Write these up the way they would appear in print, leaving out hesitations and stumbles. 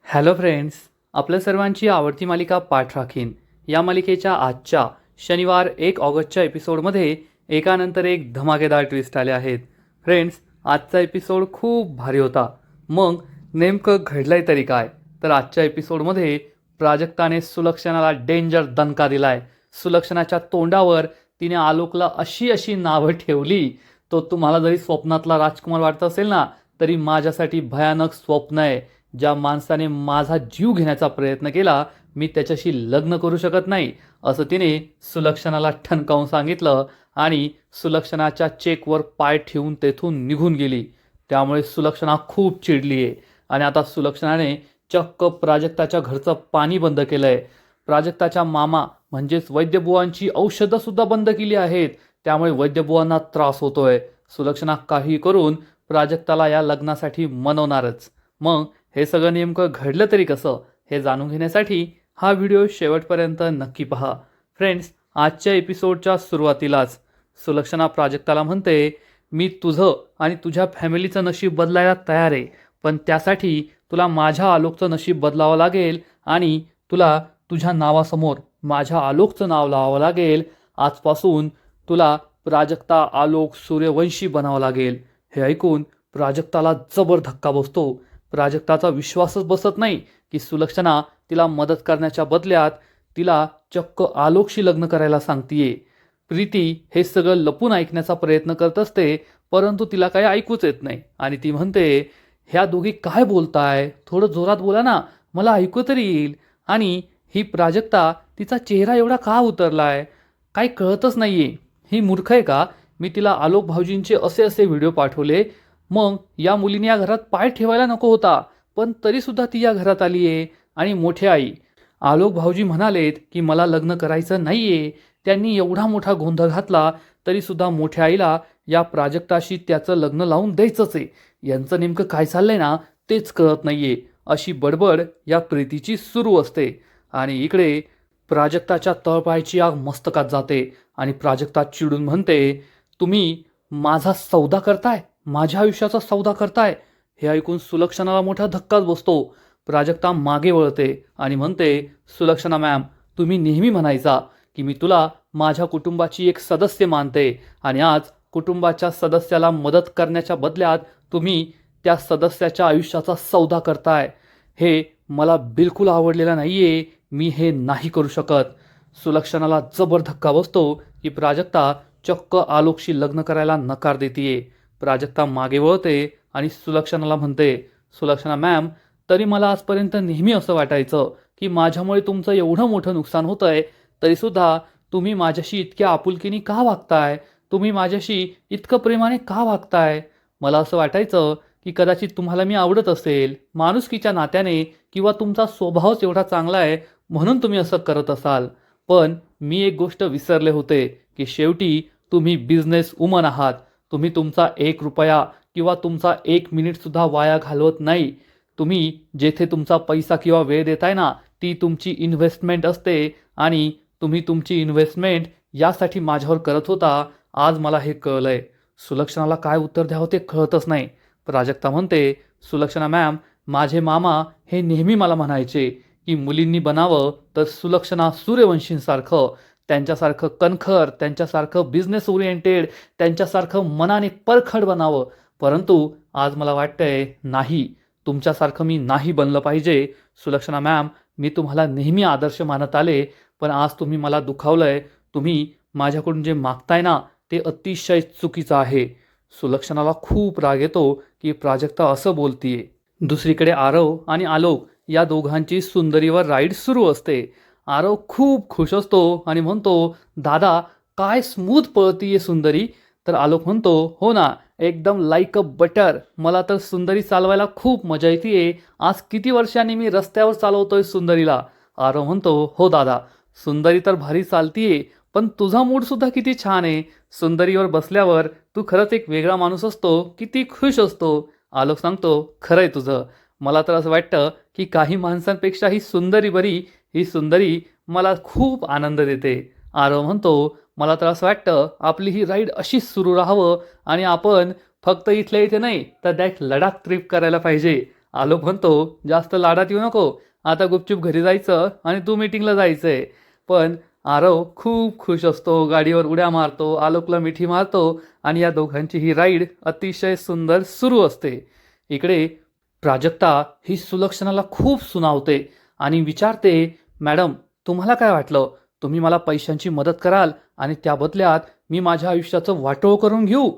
Hello friends, आपल्या सर्वांची आवडती मालिका पाठ राखीन या मालिकेच्या आजच्या शनिवार 1 ऑगस्टच्या एपिसोडमध्ये एकानंतर एक धमाकेदार ट्विस्ट आले आहेत. फ्रेंड्स, आजचा एपिसोड खूप भारी होता. मग नेमकं घडलंय तरी काय? तर आजच्या एपिसोडमध्ये प्राजक्ताने सुलक्षणाला डेंजर दणका दिलाय. सुलक्षणाच्या तोंडावर तिने आलोकला अशी अशी नावं ठेवली, तो तुम्हाला जरी स्वप्नातला राजकुमार वाटत असेल ना, तरी माझ्यासाठी भयानक स्वप्न आहे. ज्या माणसाने माझा जीव घेण्याचा प्रयत्न केला, मी त्याच्याशी लग्न करू शकत नाही, असं तिने सुलक्षणाला ठणकावून सांगितलं आणि सुलक्षणाच्या चेकवर पाय ठेवून तेथून निघून गेली. त्यामुळे सुलक्षणा खूप चिडली आहे आणि आता सुलक्षणाने चक्क प्राजक्ताच्या घरचं पाणी बंद केलंय. प्राजक्ताच्या मामा म्हणजेच वैद्यबुवांची औषधंसुद्धा बंद केली आहेत. त्यामुळे वैद्यबुवांना त्रास होतोय. सुलक्षणा काही करून प्राजक्ताला या लग्नासाठी मनवणारच. मग हे सगळं नेमकं घडलं तरी कसं, हे जाणून घेण्यासाठी हा व्हिडिओ शेवटपर्यंत नक्की पहा. फ्रेंड्स, आजच्या एपिसोडच्या सुरुवातीलाच सुलक्षणा प्राजक्ताला म्हणते, मी तुझं आणि तुझ्या फॅमिलीचं नशीब बदलायला तयार आहे, पण त्यासाठी तुला माझ्या आलोकचं नशीब बदलावं लागेल आणि तुला तुझ्या नावासमोर माझ्या आलोकचं नाव लावावं लागेल. आजपासून तुला प्राजक्ता आलोक सूर्यवंशी बनावं लागेल. हे ऐकून प्राजक्ताला जबर धक्का बसतो. प्राजक्ताचा विश्वासच बसत नाही की सुलक्षणा तिला मदत करण्याच्या बदल्यात तिला चक्क आलोकशी लग्न करायला सांगतीये. प्रीती हे सगळं लपून ऐकण्याचा प्रयत्न करत असते, परंतु तिला काही ऐकूच येत नाही आणि ती म्हणते, ह्या दोघी काय बोलताय? थोडं जोरात बोला ना, मला ऐकू तरी येईल. आणि ही प्राजक्ता, तिचा चेहरा एवढा का उतरलाय? काही कळतच नाहीये. ही मूर्ख आहे का? मी तिला आलोक भाऊजींचे असे असे व्हिडिओ पाठवले, मग या मुलीने या घरात पाय ठेवायला नको होता, पण तरीसुद्धा ती या घरात आली आहे. आणि मोठे आई आलोक भाऊजी म्हणालेत की मला लग्न करायचं नाहीये. त्यांनी एवढा मोठा गोंधळ घातला तरीसुद्धा मोठ्या आईला या प्राजक्ताशी त्याचं लग्न लावून द्यायचंच आहे. यांचं नेमकं काय चाललंय ना, तेच कळत नाहीये. अशी बडबड या प्रीतीची सुरू असते. आणि इकडे प्राजक्ताच्या तळपायाची आग मस्तकात जाते आणि प्राजक्ता चिडून म्हणते, तुम्ही माझा सौदा करताय, माझ्या आयुष्याचा सौदा करताय. हे ऐकून सुलक्षणाला मोठा धक्काच बसतो. प्राजक्ता मागे वळते आणि म्हणते, सुलक्षणा मॅम, तुम्ही नेहमी म्हणायचा की मी तुला माझ्या कुटुंबाची एक सदस्य मानते आणि आज कुटुंबाच्या सदस्याला मदत करण्याच्या बदल्यात तुम्ही त्या सदस्याच्या आयुष्याचा सौदा करताय. हे मला बिलकुल आवडलेलं नाहीये. मी हे नाही करू शकत. सुलक्षणाला जबर धक्का बसतो की प्राजक्ता चक्क आलोकशी लग्न करायला नकार देतीये. प्राजक्ता मागे वळते आणि सुलक्षणाला म्हणते, सुलक्षणा मॅम, तरी मला आजपर्यंत नेहमी असं वाटायचं की माझ्यामुळे तुमचं एवढं मोठं नुकसान होतंय, तरीसुद्धा तुम्ही माझ्याशी इतक्या आपुलकीने का वागताय? तुम्ही माझ्याशी इतकं प्रेमाने का वागताय? मला असं वाटायचं की कदाचित तुम्हाला मी आवडत असेल, माणुसकीच्या नात्याने, किंवा तुमचा स्वभावच एवढा चांगला आहे म्हणून तुम्ही असं करत असाल. पण मी एक गोष्ट विसरले होते की शेवटी तुम्ही बिझनेस वुमन आहात. तुम्ही तुमचा 1 रुपया किंवा तुमचा 1 मिनिटसुद्धा वाया घालवत नाही. तुम्ही जेथे तुमचा पैसा किंवा वेळ देताय ना, ती तुमची इन्व्हेस्टमेंट असते आणि तुम्ही तुमची इन्व्हेस्टमेंट यासाठी माझ्यावर करत होता. आज मला हे कळलंय. सुलक्षणाला काय उत्तर द्यावं ते कळतच नाही. प्राजक्ता म्हणते, सुलक्षणा मॅम, माझे मामा हे नेहमी मला म्हणायचे की मुलींनी बनावं तर सुलक्षणा सूर्यवंशींसारखं, त्यांच्यासारखं कणखर, त्यांच्यासारखं बिझनेस ओरिएंटेड, त्यांच्यासारखं मनाने परखड बनावं. परंतु आज मला वाटतंय नाही, तुमच्यासारखं मी नाही बनलं पाहिजे. सुलक्षणा मॅम, मी तुम्हाला नेहमी आदर्श मानत आले, पण आज तुम्ही मला दुखावलंय. तुम्ही माझ्याकडून जे मागताय ना, ते अतिशय चुकीचं आहे. सुलक्षणाला खूप राग येतो की प्राजक्ता असं बोलतीये. दुसरीकडे आरव आणि आलोक या दोघांची सुंदरीवर राईड सुरू असते. आरव खूप खुश असतो आणि म्हणतो, दादा, काय स्मूथ पळतीये सुंदरी. तर आलोक म्हणतो, हो ना, एकदम लाईक अ बटर. मला तर सुंदरी चालवायला खूप मजा येते. आज किती वर्षांनी मी रस्त्यावर चालवतोय सुंदरीला. आरव म्हणतो, हो दादा, सुंदरी तर भारी चालतीये, पण तुझा मूडसुद्धा किती छान आहे. सुंदरीवर बसल्यावर तू खरंच एक वेगळा माणूस असतो, किती खुश असतो. आलोक सांगतो, खरंय तुझं. मला तर असं वाटतं की काही माणसांपेक्षा ही सुंदरी बरी. ही सुंदरी मला खूप आनंद देते. आरव म्हणतो, मला तर असं वाटतं आपली ही राईड अशीच सुरू राहावं आणि आपण फक्त इथल्या इथे नाही तर डायरेक्ट लडाख ट्रिप करायला पाहिजे. आलोक म्हणतो, जास्त लाडात येऊ नको, आता गुपचूप घरी जायचं आणि तू मीटिंगला जायचंय. पण आरव खूप खुश असतो, गाडीवर उड्या मारतो, आलोकला मिठी मारतो आणि या दोघांची ही राईड अतिशय सुंदर सुरू असते. इकडे प्राजक्ता ही सुलक्षणाला खूप सुनावते आणि विचारते, मॅडम तुम्हाला काय वाटलं, तुम्ही मला पैशांची मदत कराल आणि त्या बदल्यात मी माझ्या आयुष्याचं वाटोळ करून घेऊ?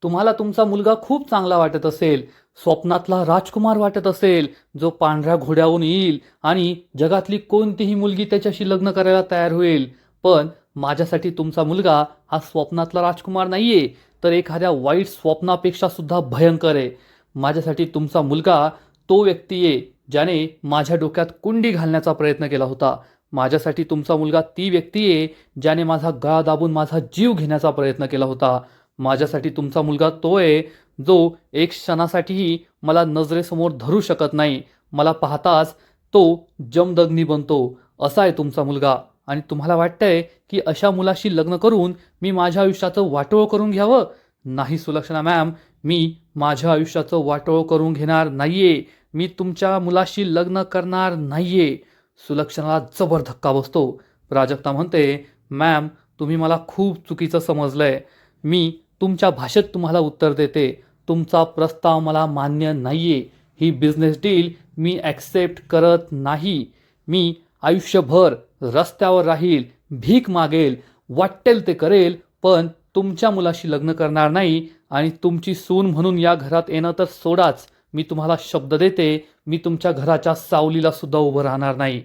तुम्हाला तुमचा मुलगा खूप चांगला वाटत असेल, स्वप्नातला राजकुमार वाटत असेल, जो पांढऱ्या घोड्यावरून येईल आणि जगातली कोणतीही मुलगी त्याच्याशी लग्न करायला तयार होईल. पण माझ्यासाठी तुमचा मुलगा हा स्वप्नातला राजकुमार नाहीये, तर एखाद्या वाईट स्वप्नापेक्षा सुद्धा भयंकर आहे. माझ्यासाठी तुमचा मुलगा तो व्यक्ती आहे ज्याने माझ्या डोक्यात कुंडी घालण्याचा प्रयत्न केला होता. माझ्यासाठी तुमचा मुलगा ती व्यक्ती आहे ज्याने माझा गळा दाबून माझा जीव घेण्याचा प्रयत्न केला होता. माझ्यासाठी तुमचा मुलगा तो आहे जो एक क्षणासाठीही मला नजरेसमोर धरू शकत नाही. मला पाहताच तो जमदग्नी बनतो. असा आहे तुमचा मुलगा आणि तुम्हाला वाटतंय की अशा मुलाशी लग्न करून मी माझ्या आयुष्याचं वाटोळ करून घ्यावं? नाही सुलक्षणा मॅम, मी माझ्या आयुष्याचं वाटोळ करून घेणार नाहीये. मी तुमच्या मुलाशी लग्न करणार नाहीये. सुलक्षणाला जबर धक्का बसतो. प्राजक्ता म्हणते, मॅम तुम्ही मला खूप चुकीचं समजलंय. मी तुमच्या भाषेत तुम्हाला उत्तर देते. तुमचा प्रस्ताव मला मान्य नाहीये. ही बिझनेस डील मी ॲक्सेप्ट करत नाही. मी आयुष्यभर रस्त्यावर राहील, भीक मागेल, वाटेल ते करेल, पण तुमच्या मुलाशी लग्न करणार नाही. आणि तुमची सून म्हणून या घरात येणं तर सोडाच, मी तुम्हाला शब्द देते, मी तुमच्या घराच्या सावलीला सुद्धा उभं राहणार नाही.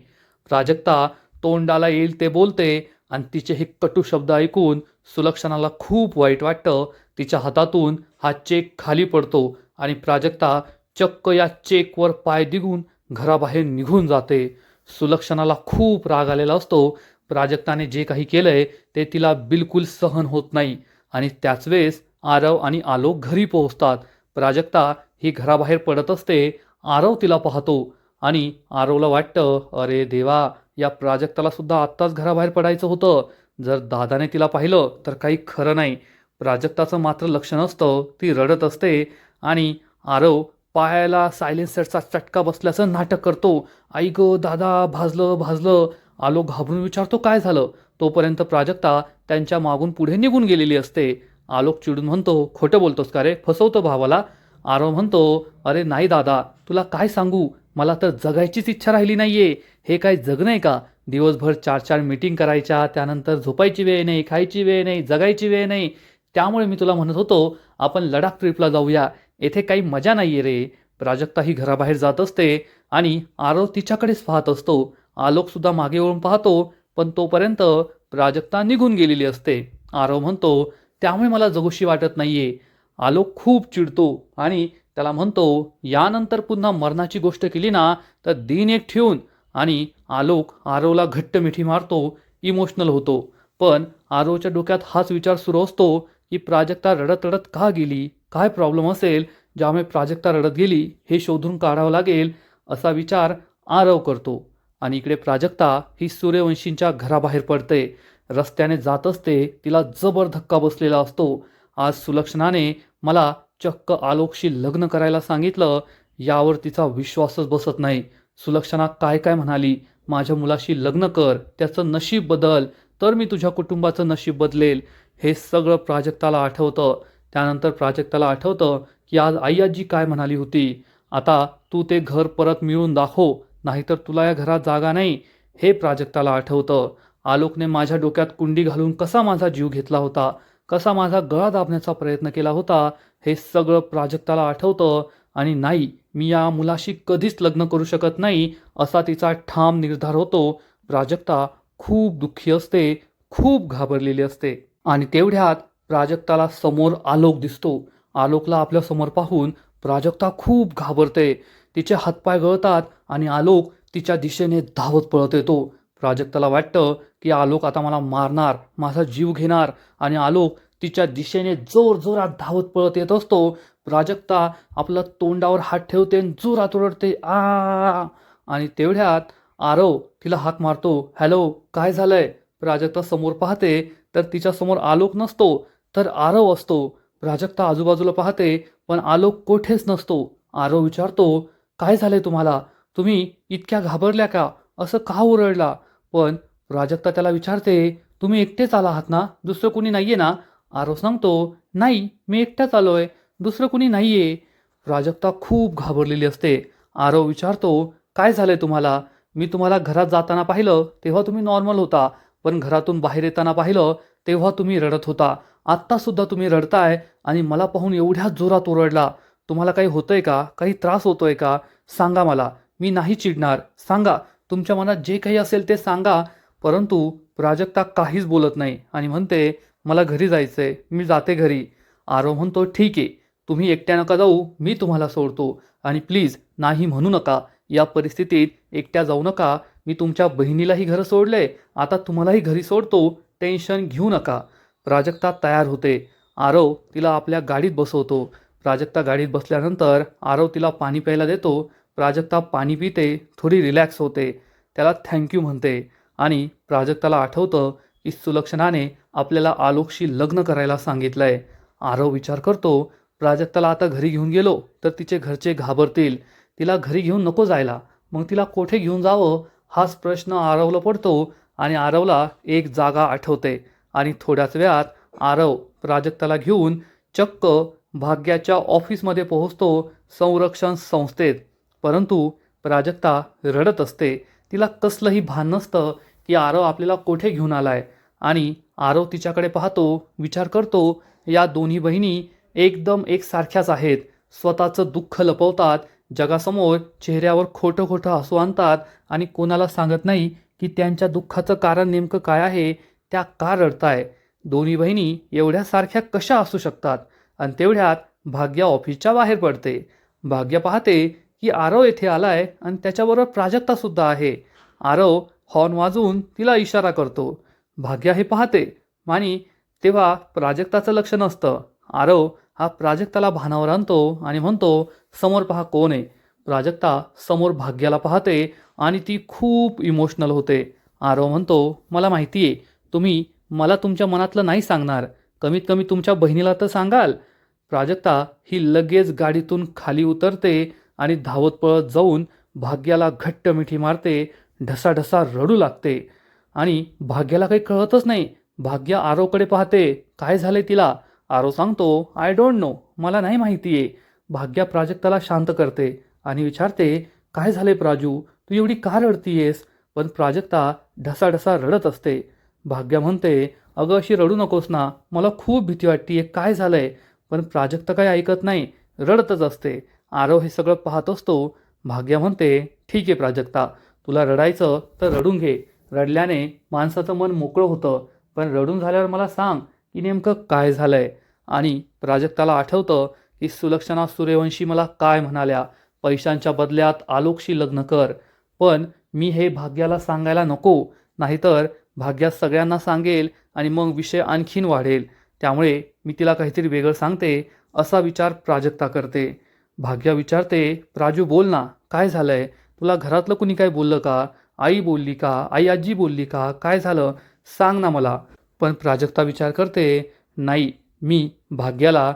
प्राजक्ता तोंडाला येईल ते बोलते आणि तिचे हे कटू शब्द ऐकून सुलक्षणाला खूप वाईट वाटतं. तिच्या हातातून हा चेक खाली पडतो आणि प्राजक्ता चक्क या चेकवर पाय दिगून घराबाहेर निघून जाते. सुलक्षणाला खूप राग आलेला असतो. प्राजक्ताने जे काही केलंय ते तिला बिलकुल सहन होत नाही आणि त्याच वेळेस आरव आणि आलोक घरी पोहोचतात. प्राजक्ता ही घराबाहेर पडत असते. आरव तिला पाहतो आणि आरवला वाटतं, अरे देवा, या प्राजक्ताला सुद्धा आत्ताच घराबाहेर पडायचं होतं. जर दादाने तिला पाहिलं तर काही खरं नाही. प्राजक्ताचं मात्र लक्ष नसतं. ती रडत असते आणि आरव पायाला सायलेन्सरचा चटका बसल्याचं नाटक करतो. आई गं दादा, भाजलं भाजलं. आलोक घाबरून विचारतो, काय झालं? तोपर्यंत प्राजक्ता त्यांच्या मागून पुढे निघून गेलेली असते. आलोक चिडून म्हणतो, खोटं बोलतोस का रे, फसवतो भावाला? आरव म्हणतो, अरे नाही दादा, तुला काय सांगू, मला तर जगायचीच इच्छा राहिली नाहीये. हे काय जगणं आहे का? दिवसभर 4-4 मीटिंग करायच्या, त्यानंतर झोपायची वेळ नाही, खायची वेळ नाही, जगायची वेळ नाही. त्यामुळे मी तुला म्हणत होतो आपण लडाख ट्रिपला जाऊया, येथे काही मजा नाहीये रे. प्राजक्ता ही घराबाहेर जात असते आणि आरव तिच्याकडेच पाहत असतो. आलोकसुद्धा मागे वळून पाहतो, पण तोपर्यंत प्राजक्ता निघून गेलेली असते. आरव म्हणतो, त्यामुळे मला जगूशी वाटत नाहीये. आलोक खूप चिडतो आणि त्याला म्हणतो, यानंतर पुन्हा मरणाची गोष्ट केली ना तर दिन एक ठेवून. आणि आलोक आरवला घट्ट मिठी मारतो, इमोशनल होतो. पण आरवच्या डोक्यात हाच विचार सुरू असतो की प्राजक्ता रडत रडत का गेली, काय प्रॉब्लेम असेल ज्यामुळे प्राजक्ता रडत गेली, हे शोधून काढावं लागेल असा विचार आरव करतो. आणि इकडे प्राजक्ता ही सूर्यवंशींच्या घराबाहेर पडते. रस्त्याने जात असते, तिला जबर धक्का बसलेला असतो. आज सुलक्षणाने मला चक्क आलोकशी लग्न करायला सांगितलं, यावर तिचा विश्वासच बसत नाही. सुलक्षणा काय काय म्हणाली, माझ्या मुलाशी लग्न कर, त्याचं नशीब बदल, तर मी तुझ्या कुटुंबाचं नशीब बदलेल. हे सगळं प्राजक्ताला आठवतं. त्यानंतर प्राजक्ताला आठवतं की आज आई आजी काय म्हणाली होती, आता तू ते घर परत मिळवून दाखव, नाहीतर तुला या घरात जागा नाही. हे प्राजक्ताला आठवतं. आलोकने माझ्या डोक्यात कुंडी घालून कसा माझा जीव घेतला होता, कसा माझा गळा दाबण्याचा प्रयत्न केला होता, हे सगळं प्राजक्ताला आठवतं. आणि नाही, मी या मुलाशी कधीच लग्न करू शकत नाही असा तिचा ठाम निर्धार होतो. प्राजक्ता खूप दुःखी असते, खूप घाबरलेली असते. आणि तेवढ्यात प्राजक्ताला समोर आलोक दिसतो. आलोकला आपल्या समोर पाहून प्राजक्ता खूप घाबरते. तिचे हातपाय गळतात आणि आलोक तिच्या दिशेने धावत पळत येतो. प्राजक्ताला वाटतं की आलोक आता मला मारणार, माझा जीव घेणार. आणि आलोक तिच्या दिशेने जोरजोरात धावत पळत येत असतो. प्राजक्ता आपलं तोंडावर हात ठेवते आणि जोरात ओरडते, आ. आणि तेवढ्यात आरव तिला हाक मारतो, हॅलो काय झालंय? प्राजक्ता समोर पाहते तर तिच्या समोर आलोक नसतो, तर आरव असतो. प्राजक्ता आजूबाजूला पाहते पण आलोक कोठेच नसतो. आरव विचारतो, काय झालंय तुम्हाला? तुम्ही इतक्या घाबरल्या का? असं का ओरडला? पण प्राजक्ता त्याला विचारते, तुम्ही एकटेच आला आहात ना? दुसरं कुणी नाहीये ना? आरव सांगतो, नाही मी एकटाच आलोय, दुसरं कुणी नाहीये. प्राजक्ता खूप घाबरलेली असते. आरव विचारतो, काय झालंय तुम्हाला? मी तुम्हाला घरात जाताना पाहिलं तेव्हा तुम्ही नॉर्मल होता, पण घरातून बाहेर येताना पाहिलं तेव्हा तुम्ही रडत होता. आत्तासुद्धा तुम्ही रडताय आणि मला पाहून एवढ्या जोरात ओरडला. तुम्हाला काही होतंय का? काही त्रास होतोय का? सांगा मला. मी नाही चिडणार. सांगा. तुमच्या मनात जे काही असेल ते सांगा. परंतु प्राजक्ता काहीच बोलत नाही आणि म्हणते, मला घरी जायचंय. मी जाते घरी. आरव म्हणतो, ठीक आहे. तुम्ही एकट्या नका जाऊ. मी तुम्हाला सोडतो. आणि प्लीज नाही म्हणू नका. या परिस्थितीत एकट्या जाऊ नका. मी तुमच्या बहिणीलाही घर सोडलंय. आता तुम्हालाही घरी सोडतो. टेन्शन घेऊ नका. प्राजक्ता तयार होते. आरव तिला आपल्या गाडीत बसवतो. प्राजक्ता गाडीत बसल्यानंतर आरव तिला पाणी प्यायला देतो. प्राजक्ता पाणी पिते, थोडी रिलॅक्स होते. त्याला थँक्यू म्हणते आणि प्राजक्ताला आठवतं की सुलक्षणाने आपल्याला आलोकशी लग्न करायला सांगितलंय. आरव विचार करतो, प्राजक्ताला आता घरी घेऊन गेलो तर तिचे घरचे घाबरतील. तिला घरी घेऊन नको जायला. मग तिला कोठे घेऊन जावं हाच प्रश्न आरवला पडतो आणि आरवला एक जागा आठवते आणि थोड्याच वेळात आरव प्राजक्ताला घेऊन चक्क भाग्याच्या ऑफिसमध्ये पोहोचतो, संरक्षण संस्थेत. परंतु प्राजक्ता रडत असते. तिला कसलंही भान नसतं की आरव आपल्याला कोठे घेऊन आलाय. आणि आरव तिच्याकडे पाहतो, विचार करतो, या दोन्ही बहिणी एकदम एकसारख्याच आहेत. स्वतःचं दुःख लपवतात, जगासमोर चेहऱ्यावर खोटं खोटं हसू आणतात आणि कोणाला सांगत नाही की त्यांच्या दुःखाचं कारण नेमकं काय आहे, त्या का रडताय. दोन्ही बहिणी एवढ्या सारख्या कशा असू शकतात. आणि तेवढ्यात भाग्या ऑफिसच्या बाहेर पडते. भाग्या पाहते की आरव येथे आलाय आणि त्याच्याबरोबर प्राजक्ता सुद्धा आहे. आरव हॉर्न वाजवून तिला इशारा करतो. भाग्या हे पाहते आणि तेव्हा प्राजक्ताचं लक्ष नसतं. आरव हा प्राजक्ताला भानावर आणतो आणि म्हणतो, समोर पहा कोण आहे. प्राजक्ता समोर भाग्याला पाहते आणि ती खूप इमोशनल होते. आरव म्हणतो, मला माहिती आहे तुम्ही मला तुमच्या मनातलं नाही सांगणार, कमीत कमी तुमच्या बहिणीला तर सांगाल. प्राजक्ता ही लगेच गाडीतून खाली उतरते आणि धावत पळत जाऊन भाग्याला घट्ट मिठी मारते. ढसाढसा रडू लागते आणि भाग्याला काही कळतच नाही. भाग्या आरवकडे पाहते, काय झाले तिला. आरव सांगतो, आय डोंट नो, मला नाही माहिती आहे. भाग्या प्राजक्ताला शांत करते आणि विचारते, काय झाले प्राजू, तू एवढी का रडतीयेस. पण प्राजक्ता ढसाढसा रडत असते. भाग्या म्हणते, अगं अशी रडू नकोस ना, मला खूप भीती वाटतीये, काय झालंय. पण प्राजक्ता काही ऐकत नाही, रडतच असते. आरव हे सगळं पाहत असतो. भाग्या म्हणते, ठीक आहे प्राजक्ता, तुला रडायचं तर रडून घे. रडल्याने माणसाचं मन मोकळं होतं. पण रडून झाल्यावर मला सांग की नेमकं काय झालंय. आणि प्राजक्ताला आठवतं की सुलक्षणा सूर्यवंशी मला काय म्हणाल्या, पैशांच्या बदल्यात आलोकशी लग्न कर. पण मी हे भाग्याला सांगायला नको, नाहीतर भाग्या सगळ्यांना सांगेल आणि मग विषय आणखीन वाढेल. त्यामुळे मी तिला काहीतरी वेगळं सांगते, असा विचार प्राजक्ता करते. भाग्या विचारते, प्राजू बोल ना, काय झालंय. तुला घरातलं कुणी काय बोललं का? आई बोलली का? आई आजी बोलली का? काय झालं, सांग ना मला. पण प्राजक्ता विचार करते, नाही, मी भाग्याला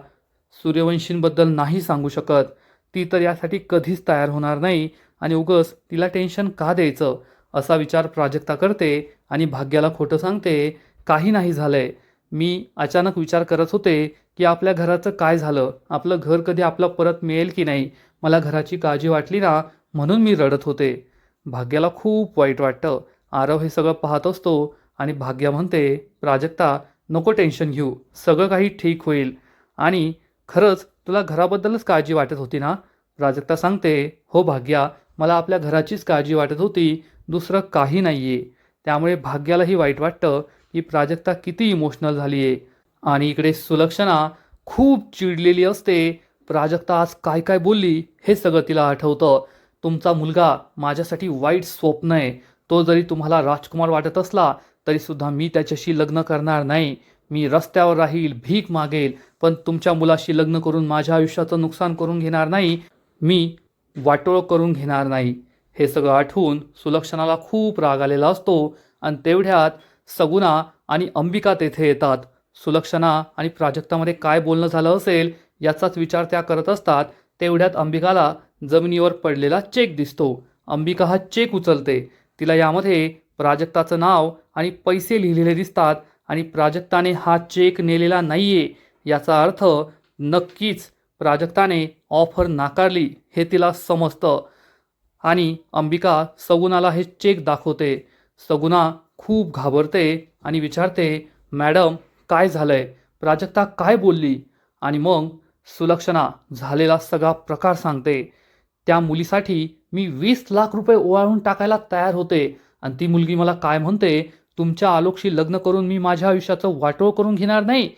सूर्यवंशींबद्दल नाही सांगू शकत. ती तर यासाठी कधीच तयार होणार नाही आणि उगस तिला टेन्शन का द्यायचं, असा विचार प्राजक्ता करते आणि भाग्याला खोटं सांगते, काही नाही झालंय. मी अचानक विचार करत होते की आपल्या घराचं काय झालं, आपलं घर कधी आपलं परत मिळेल की नाही. मला घराची काळजी वाटली ना, म्हणून मी रडत होते. भाग्याला खूप वाईट वाटतं. आरव हे सगळं पाहत असतो आणि भाग्या म्हणते, प्राजक्ता नको टेन्शन घेऊ, सगळं काही ठीक होईल. आणि खरंच तुला घराबद्दलच काळजी वाटत होती ना. प्राजक्ता सांगते, हो भाग्या, मला आपल्या घराचीच काळजी वाटत होती, दुसरं काही नाही आहे. त्यामुळे भाग्यालाही वाईट वाटतं की प्राजक्ता किती इमोशनल झाली आहे. आणि इकडे सुलक्षणा खूप चिडलेली असते. प्राजक्ता आज काय काय बोलली हे सगळं तिला आठवतं. तुमचा मुलगा माझ्यासाठी वाईट स्वप्न आहे. तो जरी तुम्हाला राजकुमार वाटत असला तरीसुद्धा मी त्याच्याशी लग्न करणार नाही. मी रस्त्यावर राहील, भीक मागेल, पण तुमच्या मुलाशी लग्न करून माझ्या आयुष्याचं नुकसान करून घेणार नाही. मी वाटोळं करून घेणार नाही. हे सगळं आठवून सुलक्षणाला खूप राग आलेला असतो. आणि तेवढ्यात सगुणा आणि अंबिका तेथे येतात. सुलक्षणा आणि प्राजक्तामध्ये काय बोलणं झालं असेल याचाच विचार त्या करत असतात. तेवढ्यात अंबिकाला जमिनीवर पडलेला चेक दिसतो. अंबिका हा चेक उचलते. तिला यामध्ये प्राजक्ताचं नाव आणि पैसे लिहिलेले दिसतात आणि प्राजक्ताने हा चेक नेलेला नाहीये याचा अर्थ नक्कीच प्राजक्ताने ऑफर नाकारली हे तिला समजतं. आणि अंबिका सगुणाला हे चेक दाखवते. सगुणा खूप घाबरते आणि विचारते, मॅडम काय झालंय, प्राजक्ता काय बोलली? आणि मग सुलक्षणा झालेला सगळा प्रकार सांगते. त्या मुलीसाठी मी 20 लाख रुपये ओवाळून टाकायला तयार होते आणि ती मुलगी मला काय म्हणते, तुमच्या आलोकशी लग्न करून मी माझ्या आयुष्याचं वाटोळ करून घेणार नाही.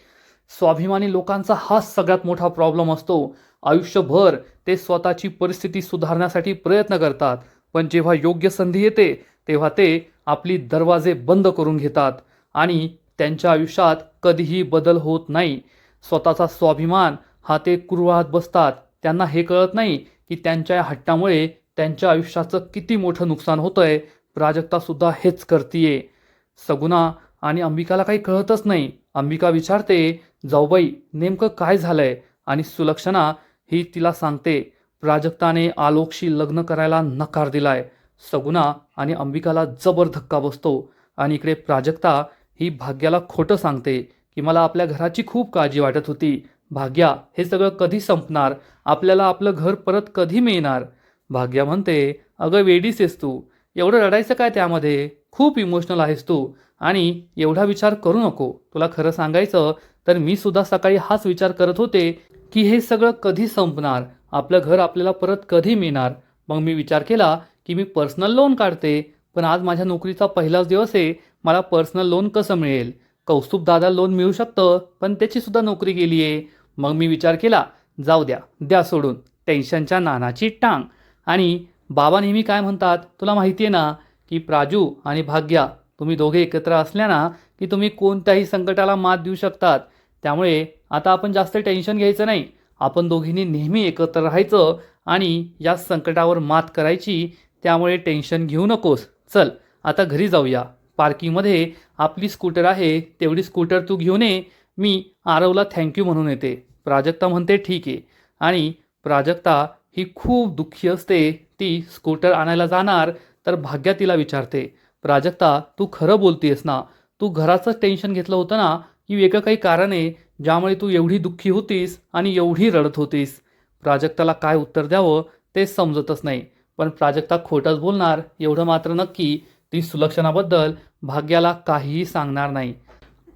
स्वाभिमानी लोकांचा हाच सगळ्यात मोठा प्रॉब्लेम असतो. आयुष्यभर ते स्वतःची परिस्थिती सुधारण्यासाठी प्रयत्न करतात, पण जेव्हा योग्य संधी येते तेव्हा ते आपली दरवाजे बंद करून घेतात आणि त्यांच्या आयुष्यात कधीही बदल होत नाही. स्वतःचा स्वाभिमान हा ते कुरवाळत बसतात. त्यांना हे कळत नाही की त्यांच्या या हट्टामुळे त्यांच्या आयुष्याचं किती मोठं नुकसान होतंय. प्राजक्तासुद्धा हेच करतीये. सगुणा आणि अंबिकाला काही कळतच नाही. अंबिका विचारते, जाऊबाई नेमकं काय झालंय? आणि सुलक्षणा ही तिला सांगते, प्राजक्ताने आलोकशी लग्न करायला नकार दिलाय. सगुणा आणि अंबिकाला जबर धक्का बसतो आणि इकडे प्राजक्ता ही भाग्याला खोटं सांगते की मला आपल्या घराची खूप काळजी वाटत होती. भाग्या हे सगळं कधी संपणार? आपल्याला आपलं घर परत कधी मिळणार? भाग्या म्हणते, अगं वेडीस आहेस तू, एवढं रडायचं काय त्यामध्ये? खूप इमोशनल आहेस तू आणि एवढा विचार करू नको. तुला खरं सांगायचं तर मी सुद्धा सकाळी हाच विचार करत होते की हे सगळं कधी संपणार, आपलं घर आपल्याला परत कधी मिळणार. मग मी विचार केला की मी पर्सनल लोन काढते, पण आज माझ्या नोकरीचा पहिलाच दिवस आहे, मला पर्सनल लोन कसं मिळेल? कौस्तुभ दादा लोन मिळू शकतं, पण त्याची सुद्धा नोकरी गेली आहे. मग मी विचार केला, जाऊ द्या, द्या सोडून, टेन्शनच्या नानाची टांग. आणि बाबा नेहमी काय म्हणतात तुला माहिती आहे ना, की प्राजू आणि भाग्या तुम्ही दोघे एकत्र असल्या ना की तुम्ही कोणत्याही संकटाला मात देऊ शकतात. त्यामुळे आता आपण जास्त टेन्शन घ्यायचं नाही. आपण दोघींनी नेहमी एकत्र राहायचं आणि या संकटावर मात करायची. त्यामुळे टेन्शन घेऊ नकोस. चल आता घरी जाऊया. पार्किंगमध्ये आपली स्कूटर आहे, तेवढी स्कूटर तू घेऊन ये. मी आरवला थँक्यू म्हणून येते. प्राजक्ता म्हणते ठीक आहे. आणि प्राजक्ता ही खूप दुःखी असते. ती स्कूटर आणायला जाणार तर भाग्या तिला विचारते, प्राजक्ता तू खरं बोलतेस ना? तू घराचं टेन्शन घेतलं होतं ना, की वेगळं काही कारण आहे ज्यामुळे तू एवढी दुःखी होतीस आणि एवढी रडत होतीस? प्राजक्ताला काय उत्तर द्यावं तेच समजतच नाही. पण प्राजक्ता खोटंच बोलणार एवढं मात्र नक्की, ती सुलक्षणाबद्दल भाग्याला काहीही सांगणार नाही.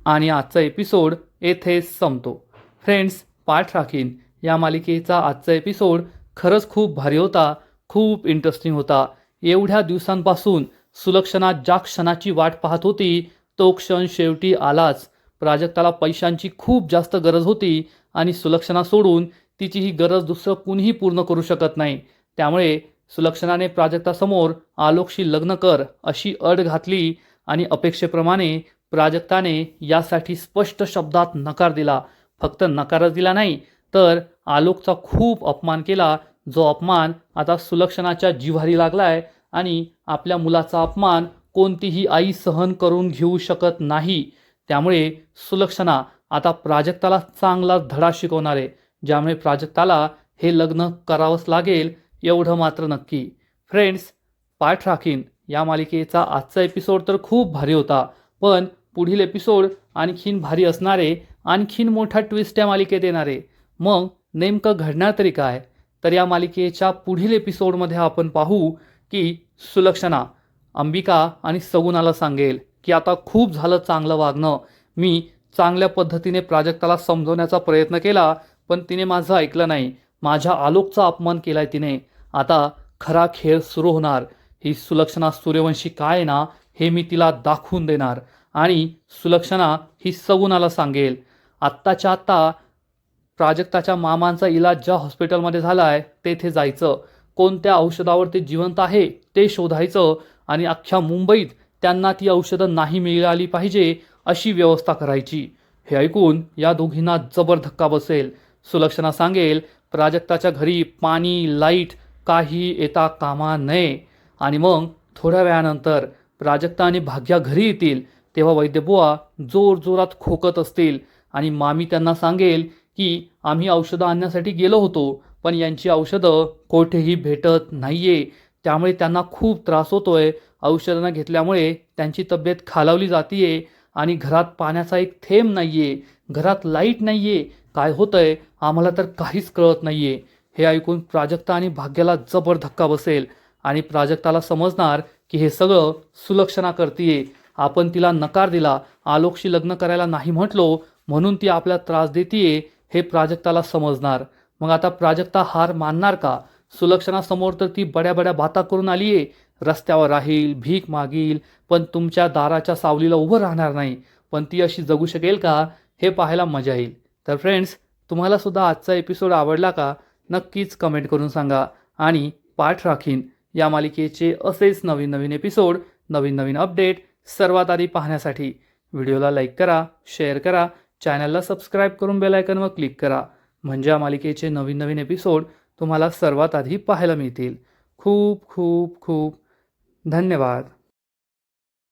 आणि आजचा एपिसोड येथेच संपतो. फ्रेंड्स, पाठ राखीन या मालिकेचा आजचा एपिसोड खरंच खूप भारी होता, खूप इंटरेस्टिंग होता. एवढ्या दिवसांपासून सुलक्षणा ज्या क्षणाची वाट पाहत होती तो क्षण शेवटी आलाच. प्राजक्ताला पैशांची खूप जास्त गरज होती आणि सुलक्षणा सोडून तिची ही गरज दुसरं कुणीही पूर्ण करू शकत नाही. त्यामुळे सुलक्षणाने प्राजक्तासमोर आलोकशी लग्न कर अशी अट घातली आणि अपेक्षेप्रमाणे प्राजक्ताने यासाठी स्पष्ट शब्दात नकार दिला. फक्त नकारच दिला नाही तर आलोकचा खूप अपमान केला, जो अपमान आता सुलक्षणाच्या जिव्हारी लागलाय. आणि आपल्या मुलाचा अपमान कोणतीही आई सहन करून घेऊ शकत नाही. त्यामुळे सुलक्षणा आता प्राजक्ताला चांगला धडा शिकवणार आहे, ज्यामुळे प्राजक्ताला हे लग्न करावंच लागेल एवढं मात्र नक्की. फ्रेंड्स, पाठ राखीन या मालिकेचा आजचा एपिसोड तर खूप भारी होता, पण पुढील एपिसोड आणखीन भारी असणारे, आणखीन मोठा ट्विस्ट या मालिकेत येणारे. मग नेमकं घडणार तरी काय? तर या मालिकेच्या पुढील एपिसोडमध्ये आपण पाहू की सुलक्षणा अंबिका आणि सगुणाला सांगेल की आता खूप झालं चांगलं वागणं, मी चांगल्या पद्धतीने प्राजक्ताला समजवण्याचा प्रयत्न केला पण तिने माझं ऐकलं नाही, माझ्या आलोकचा अपमान केलाय तिने. आता खरा खेळ सुरू होणार. ही सुलक्षणा सूर्यवंशी काय आहे ना हे मी तिला दाखवून देणार. आणि सुलक्षणा ही सगुणाला सांगेल आत्ताच्या आत्ता प्राजक्ताच्या मामांचा इलाज ज्या हॉस्पिटलमध्ये झाला आहे तेथे जायचं, कोणत्या औषधावर ते जिवंत आहे ते शोधायचं आणि अख्ख्या मुंबईत त्यांना ती औषधं नाही मिळाली पाहिजे अशी व्यवस्था करायची. हे ऐकून या दोघींना जबर धक्का बसेल. सुलक्षणा सांगेल प्राजक्ताच्या घरी पाणी लाईट काही येता कामा नये. आणि मग थोड्या वेळानंतर प्राजक्ता आणि भाग्या घरी येतील तेव्हा वैद्यबुवा जोरजोरात खोकत असतील आणि मामी त्यांना सांगेल की आम्ही औषधं आणण्यासाठी गेलो होतो पण यांची औषधं कोठेही भेटत नाही आहे. त्यामुळे त्यांना खूप त्रास होतो आहे. औषधं न घेतल्यामुळे त्यांची तब्येत खालावली जाते आहे आणि घरात पाण्याचा एक थेंब नाही आहे, घरात लाईट नाही आहे. काय होतं आहे आम्हाला तर काहीच कळत नाही आहे. हे ऐकून प्राजक्ता आणि भाग्याला जबर धक्का बसेल आणि प्राजक्ताला समजणार की हे सगळं सुलक्षणा करतीये. आपण तिला नकार दिला, आलोकशी लग्न करायला नाही म्हटलो म्हणून ती आपल्याला त्रास देतीये हे प्राजक्ताला समजणार. मग आता प्राजक्ता हार मानणार का? सुलक्षणासमोर तर ती बड्या बड्या बाता करून आली आहे. रस्त्यावर राहील, भीक मागील, पण तुमच्या दाराच्या सावलीला उभं राहणार नाही. पण ती अशी जगू शकेल का? हे पाहायला मजा येईल. तर फ्रेंड्स, तुम्हाला सुद्धा आजचा एपिसोड आवडला का? नक्कीच कमेंट करून सांगा. आणि पाठ राखीन या मालिकेचे असेच नवीन नवीन एपिसोड, नवीन नवीन अपडेट सर्वात आधी पाहण्यासाठी व्हिडिओला लाईक करा, शेअर करा, चॅनलला सबस्क्राईब करून बेल आयकॉनवर क्लिक करा. म्हणजे या मालिकेचे नवीन नवीन एपिसोड तुम्हाला सर्वात आधी पाहायला मिळतील. खूप खूप खूप धन्यवाद.